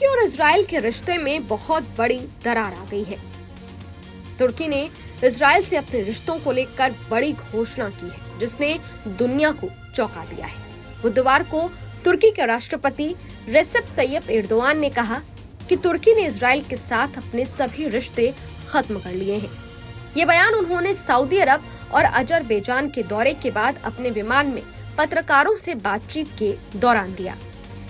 तुर्की और इजराइल के रिश्ते में बहुत बड़ी दरार आ गई है। तुर्की ने इजराइल से अपने रिश्तों को लेकर बड़ी घोषणा की है, जिसने दुनिया को चौंका दिया है। बुधवार को तुर्की के राष्ट्रपति रेसेप तैयप एर्दोआन ने कहा कि तुर्की ने इजराइल के साथ अपने सभी रिश्ते खत्म कर लिए हैं। ये बयान उन्होंने सऊदी अरब और अजरबैजान के दौरे के बाद अपने विमान में पत्रकारों से बातचीत के दौरान दिया।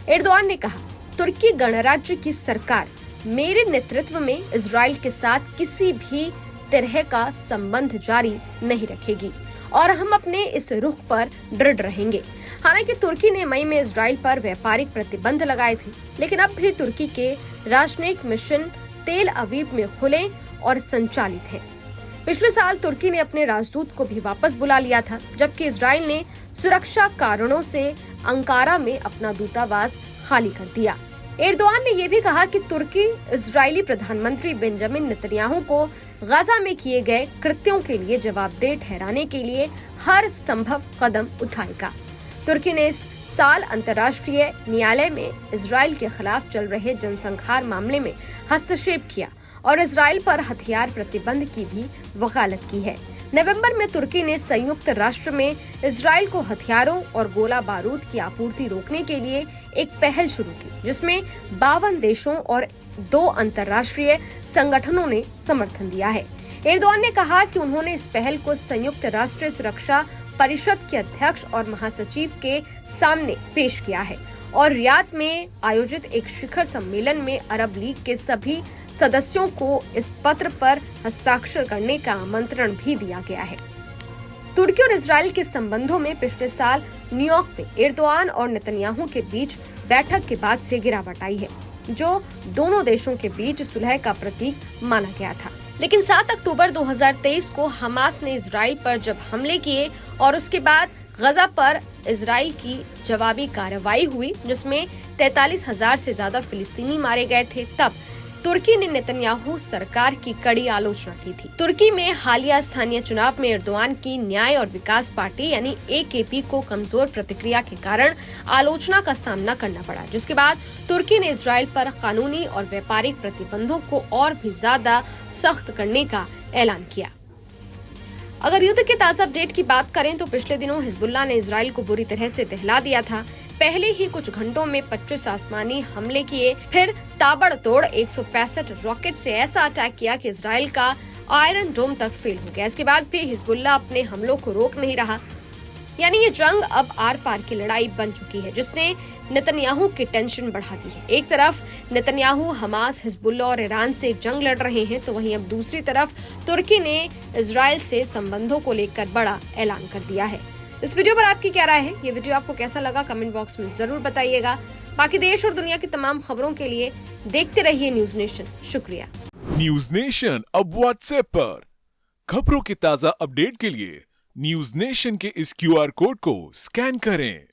एर्दोआन ने कहा, तुर्की गणराज्य की सरकार मेरे नेतृत्व में इजराइल के साथ किसी भी तरह का संबंध जारी नहीं रखेगी और हम अपने इस रुख पर दृढ़ रहेंगे। हालांकि तुर्की ने मई में इजराइल पर व्यापारिक प्रतिबंध लगाए थे, लेकिन अब भी तुर्की के राजनयिक मिशन तेल अवीव में खुले और संचालित हैं। पिछले साल तुर्की ने अपने राजदूत को भी वापस बुला लिया था, जबकि इजराइल ने सुरक्षा कारणों से अंकारा में अपना दूतावास खाली कर दिया। एर्दोआन ने यह भी कहा कि तुर्की इजरायली प्रधानमंत्री बेंजामिन नेतन्याहू को गाजा में किए गए कृत्यों के लिए जवाबदेह ठहराने के लिए हर संभव कदम उठाएगा। तुर्की ने इस साल अंतर्राष्ट्रीय न्यायालय में इजराइल के खिलाफ चल रहे जनसंहार मामले में हस्तक्षेप किया और इजराइल पर हथियार प्रतिबंध की भी वकालत की है। नवंबर में तुर्की ने संयुक्त राष्ट्र में इजराइल को हथियारों और गोला बारूद की आपूर्ति रोकने के लिए एक पहल शुरू की, जिसमें 52 देशों और 2 अंतर्राष्ट्रीय संगठनों ने समर्थन दिया है। एर्दोआन ने कहा कि उन्होंने इस पहल को संयुक्त राष्ट्र सुरक्षा परिषद के अध्यक्ष और महासचिव के सामने पेश किया है और रियाद में आयोजित एक शिखर सम्मेलन में अरब लीग के सभी सदस्यों को इस पत्र पर हस्ताक्षर करने का आमंत्रण भी दिया गया है। तुर्की और इजराइल के संबंधों में पिछले साल न्यूयॉर्क में एर्दोआन और नेतन्याहू के बीच बैठक के बाद से गिरावट आई है, जो दोनों देशों के बीच सुलह का प्रतीक माना गया था। लेकिन 7 अक्टूबर 2023 को हमास ने इजराइल पर जब हमले किए और उसके बाद गजा पर इजराइल की जवाबी कार्रवाई हुई, जिसमें 43,000 से ज्यादा फिलिस्तीनी मारे गए थे, तब तुर्की ने नेतन्याहू सरकार की कड़ी आलोचना की थी। तुर्की में हालिया स्थानीय चुनाव में एर्दोआन की न्याय और विकास पार्टी यानी AKP को कमजोर प्रतिक्रिया के कारण आलोचना का सामना करना पड़ा, जिसके बाद तुर्की ने इजराइल पर कानूनी और व्यापारिक प्रतिबंधों को और भी ज्यादा सख्त करने का ऐलान किया। अगर युद्ध के ताजा अपडेट की बात करें तो पिछले दिनों हिजबुल्लाह ने इजराइल को बुरी तरह से दहला दिया था। पहले ही कुछ घंटों में 25 आसमानी हमले किए, फिर ताबड़तोड़ 165 रॉकेट से ऐसा अटैक किया कि इजराइल का आयरन डोम तक फेल हो गया। इसके बाद भी हिजबुल्लाह अपने हमलों को रोक नहीं रहा। यानी ये जंग अब आर पार की लड़ाई बन चुकी है, जिसने नेतन्याहू की टेंशन बढ़ा दी है। एक तरफ नेतन्याहू हमास, हिजबुल्लाह और ईरान से जंग लड़ रहे हैं, तो वहीं अब दूसरी तरफ तुर्की ने इजराइल से संबंधों को लेकर बड़ा ऐलान कर दिया है। इस वीडियो पर आपकी क्या राय है? ये वीडियो आपको कैसा लगा? कमेंट बॉक्स में जरूर बताइएगा। बाकी देश और दुनिया की तमाम खबरों के लिए देखते रहिए न्यूज नेशन। शुक्रिया। न्यूज नेशन अब व्हाट्सएप पर खबरों की ताजा अपडेट के लिए न्यूज नेशन के इस QR कोड को स्कैन करें।